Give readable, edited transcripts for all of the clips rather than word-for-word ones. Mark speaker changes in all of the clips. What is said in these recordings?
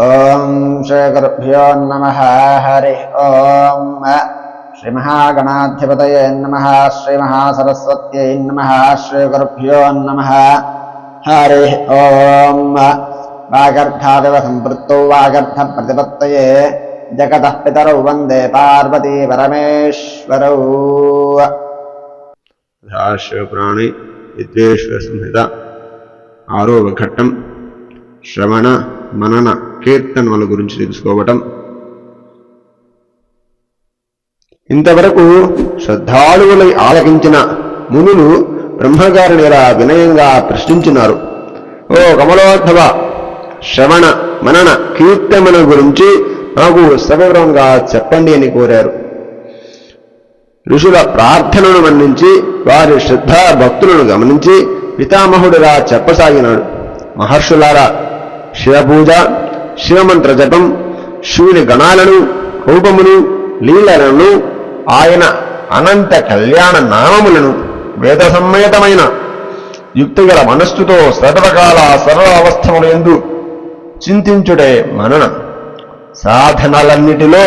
Speaker 1: ఓం శ్రీ గురుభ్యో నమః. హరి ఓం. శ్రీ మహాగణాధిపతయే నమః. శ్రీ మహాసరస్వత్యై నమః. శ్రీ గురుభ్యో నమః. హరి ఓం. వాగర్ధాదివ సంపృక్తౌ వాగర్ధ ప్రతిపత్తయే జగతః పితరౌ వందే పార్వతీ పరమేశ్వరౌ.
Speaker 2: శివపురాణి విద్వేశ్వర సంహిత 6వ ఘట్టం శ్రవణ మనన కీర్తనల గురించి తెలుసుకోవటం. ఇంతవరకు శ్రద్ధాళువులై ఆలకించిన మునులు బ్రహ్మగారిని ఇలా వినయంగా ప్రశ్నించినారు. ఓ కమలోద్భవ, శ్రవణ మనన కీర్తనల గురించి నాకు సవివరంగా చెప్పండి అని కోరారు. ఋషుల ప్రార్థనను మన్నించి వారి శ్రద్ధా భక్తులను గమనించి పితామహుడిలా చెప్పసాగినాడు. మహర్షులారా, శివపూజ, శివమంత్ర జపం, శివుని గణాలను, రూపమును, లీలలను, ఆయన అనంత కళ్యాణ నామములను వేద సమ్మేతమైన యుక్తిగల మనస్సుతో సర్వకాల సర్వ అవస్థములందు చింతించుటే మనన. సాధనలన్నిటిలో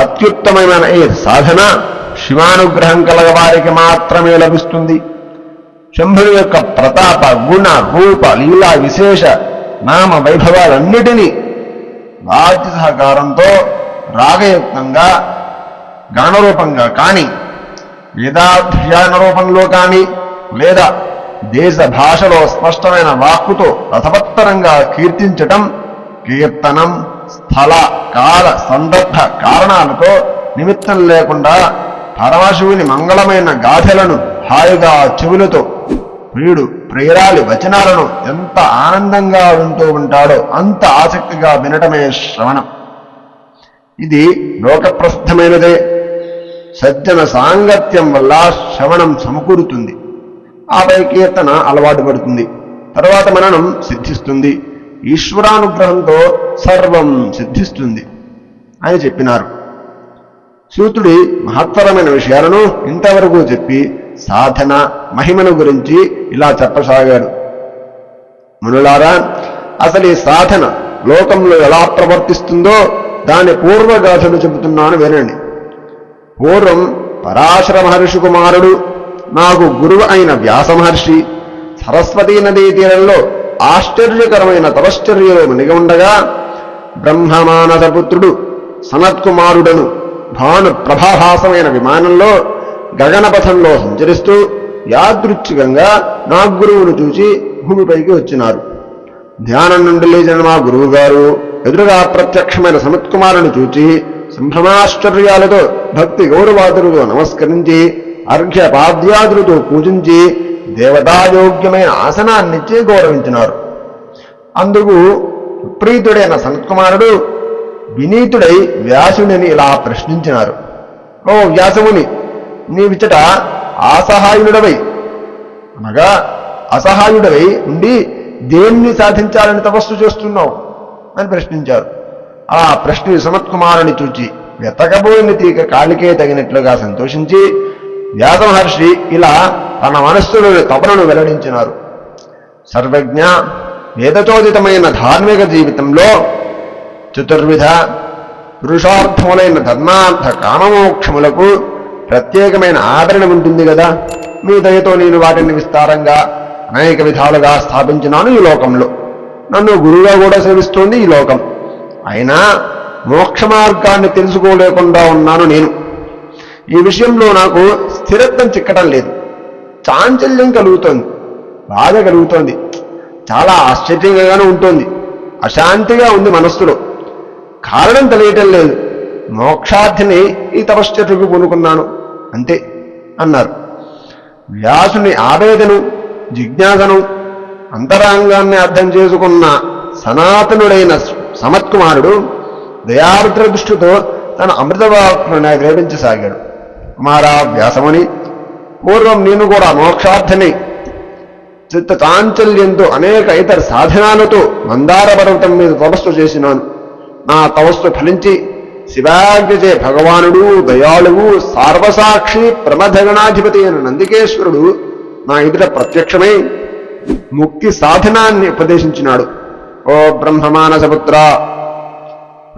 Speaker 2: అత్యుత్తమమైన ఈ సాధన శివానుగ్రహం కలగవారికి మాత్రమే లభిస్తుంది. శంభుని యొక్క ప్రతాప, గుణ, రూప, లీలా విశేష నామ వైభవాలన్నిటినీ బాధ్య సహకారంతో రాగయుక్తంగా గణరూపంగా కానీ, వేదాధ్యాన రూపంలో కానీ, లేదా దేశ భాషలో స్పష్టమైన వాక్కుతో రథవత్తరంగా కీర్తించటం, కీర్తనం స్థల కాల సందర్భ కారణాలతో నిమిత్తం లేకుండా పరమశివుని మంగళమైన గాథలను హాయిగా చెవులతో ప్రియుడు ప్రియురాలి వచనాలను ఎంత ఆనందంగా వింటూ ఉంటాడో అంత ఆసక్తిగా వినటమే శ్రవణం. ఇది లోకప్రసిద్ధమైనదే. సజ్జన సాంగత్యం వల్ల శ్రవణం సమకూరుతుంది. ఆపై కీర్తన అలవాటు పడుతుంది. తరువాత మననం సిద్ధిస్తుంది. ఈశ్వరానుగ్రహంతో సర్వం సిద్ధిస్తుంది అని చెప్పినారు. సూతుడి మహత్తరమైన విషయాలను ఇంతవరకు చెప్పి సాధన మహిమను గురించి ఇలా చెప్పసాగాడు. మునులారా, అసలు ఈ సాధన లోకంలో ఎలా ప్రవర్తిస్తుందో దాని పూర్వగాథను చెబుతున్నాను వినండి. పూర్వం పరాశర మహర్షి కుమారుడు, నాకు గురువు అయిన వ్యాస మహర్షి సరస్వతీ నదీ తీరంలో ఆశ్చర్యకరమైన తపశ్చర్యలో మునిగి ఉండగా బ్రహ్మమానసపుత్రుడు సనత్కుమారుడను భాను ప్రభాభాసమైన విమానంలో గగనపథంలో సంచరిస్తూ యాదృచ్ఛికంగా నా గురువును చూచి భూమిపైకి వచ్చినారు. ధ్యానం నుండి లేచిన మా గురువు గారు ఎదురుగా ప్రత్యక్షమైన సనత్కుమారుని చూచి సంభ్రమాశ్చర్యాలతో భక్తి గౌరవాదులతో నమస్కరించి అర్ఘ్యపాద్యాదులతో పూజించి దేవతాయోగ్యమైన ఆసనాన్నిచ్చి గౌరవించినారు. అందుకు ప్రీతుడైన సనత్కుమారుడు వినీతుడై వ్యాసుడిని ఇలా ప్రశ్నించినారు. ఓ వ్యాసముని, నీవిచ్చట అసహాయుడవై అనగా అసహాయుడవై ఉండి దేన్ని సాధించాలని తపస్సు చేస్తున్నావు అని ప్రశ్నించారు. ఆ ప్రశ్న సనత్కుమారుని చూచి వెతకబోయిన తీగ కాలికే తగినట్లుగా సంతోషించి వ్యాస మహర్షి ఇలా తన మనస్సులోని తపనను వెల్లడించినారు. సర్వజ్ఞ, వేదచోదితమైన ధార్మిక జీవితంలో చతుర్విధ పురుషార్థములైన ధర్మార్థ కామమోక్షములకు ప్రత్యేకమైన ఆదరణ ఉంటుంది కదా. మీ దయతో నేను వాటిని విస్తారంగా అనేక విధాలుగా స్థాపించినాను ఈ లోకంలో. నన్ను గురువుగా కూడా సేవిస్తోంది ఈ లోకం. అయినా మోక్ష మార్గాన్ని తెలుసుకోలేకుండా ఉన్నాను నేను. ఈ విషయంలో నాకు స్థిరత్వం చిక్కటం లేదు. చాంచల్యం కలుగుతోంది, బాధ కలుగుతోంది, చాలా ఆశ్చర్యంగానూ ఉంటుంది, అశాంతిగా ఉంది మనస్సులో. కారణం తెలియటం లేదు. మోక్షార్థిని ఈ తపశ్చర్యకు పూనుకున్నాను అంతే అన్నారు. వ్యాసుని ఆవేదను, జిజ్ఞాసను, అంతరాంగాన్ని అర్థం చేసుకున్న సనాతనుడైన సనత్కుమారుడు దయార్ద్ర దృష్టితో తన అమృతవాక్కును గ్రహించసాగాడు. కుమారా వ్యాసముని, పూర్వం నేను కూడా మోక్షార్థిని చిత్త చాంచల్యంతో అనేక ఇతర సాధనాలతో మందార పర్వతం మీద తపస్సు చేసినాను. నా తపస్సు ఫలించి శివాజ్ఞచే భగవానుడు, దయాళువు, సార్వసాక్షి ప్రమథగణాధిపతి అయిన నందికేశ్వరుడు నా ఎదుట ప్రత్యక్షమై ముక్తి సాధనాన్ని ఉపదేశించినాడు. ఓ బ్రహ్మమానసపుత్ర,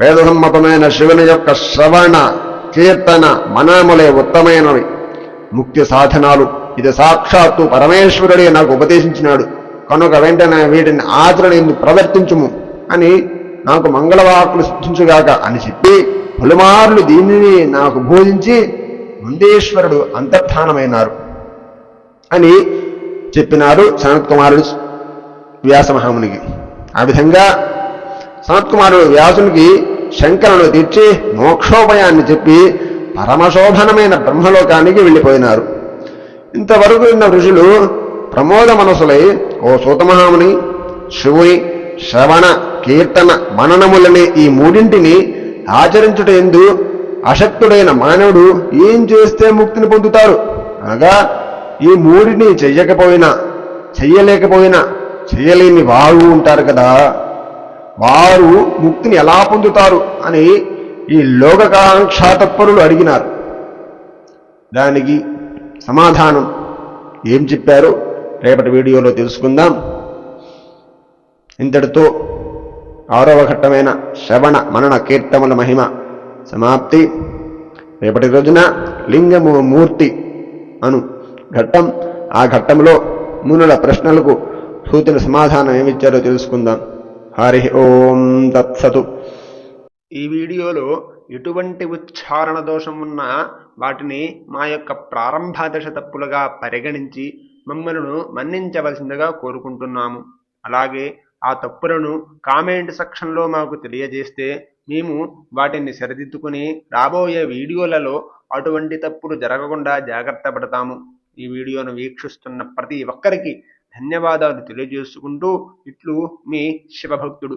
Speaker 2: వేదసమ్మతమైన శివుని యొక్క శ్రవణ కీర్తన మనములే ఉత్తమైనవి ముక్తి సాధనాలు. ఇది సాక్షాత్తు పరమేశ్వరుడే నాకు ఉపదేశించినాడు కనుక వెంటనే వీటిని ఆచరణ ప్రవర్తించుము అని నాకు మంగళవాకులు సిద్ధించుగాక అని చెప్పి పలుమార్లు దీనిని నాకు బోధించి ముందేశ్వరుడు అంతర్ధానమైనారు అని చెప్పినారు సనత్కుమారుడు వ్యాసమహామునికి. ఆ విధంగా సనత్కుమారుడు వ్యాసునికి శంకరును తీర్చి మోక్షోపాయాన్ని చెప్పి పరమశోభనమైన బ్రహ్మలోకానికి వెళ్ళిపోయినారు. ఇంతవరకు ఉన్న ఋషులు ప్రమోద మనసులై, ఓ సూతమహాముని, శివుని శ్రవణ కీర్తన మననములనే ఈ మూడింటిని ఆచరించుట ఎందు అశక్తుడైన మానవుడు ఏం చేస్తే ముక్తిని పొందుతారు అనగా, ఈ మూడిని చెయ్యలేకపోయినా చెయ్యలేని వారు ఉంటారు కదా, వారు ముక్తిని ఎలా పొందుతారు అని ఈ లోకకాంక్షాతత్పరులు అడిగినారు. దానికి సమాధానం ఏం చెప్పారో రేపటి వీడియోలో తెలుసుకుందాం. ఇంతటితో 6వ ఘట్టమైన శ్రవణ మనన కీర్తముల మహిమ సమాప్తి. రేపటి రోజున లింగము మూర్తి అను ఘట్టం. ఆ ఘట్టంలో మునుల ప్రశ్నలకు సూచన సమాధానం ఏమిచ్చారో తెలుసుకుందాం. హరి ఓం తత్సతు. ఈ వీడియోలో ఎటువంటి ఉచ్చారణ దోషం ఉన్నా వాటిని మా యొక్క ప్రారంభ దశ తప్పులుగా పరిగణించి మమ్మల్ని మన్నించవలసిందిగా కోరుకుంటున్నాము. అలాగే ఆ తప్పులను కామెంట్ సెక్షన్లో మాకు తెలియజేస్తే మేము వాటిని సరిదిద్దుకుని రాబోయే వీడియోలలో అటువంటి తప్పులు జరగకుండా జాగ్రత్త పడతాము. ఈ వీడియోను వీక్షిస్తున్న ప్రతి ఒక్కరికి ధన్యవాదాలు తెలియజేసుకుంటూ ఇట్లు మీ శివభక్తుడు.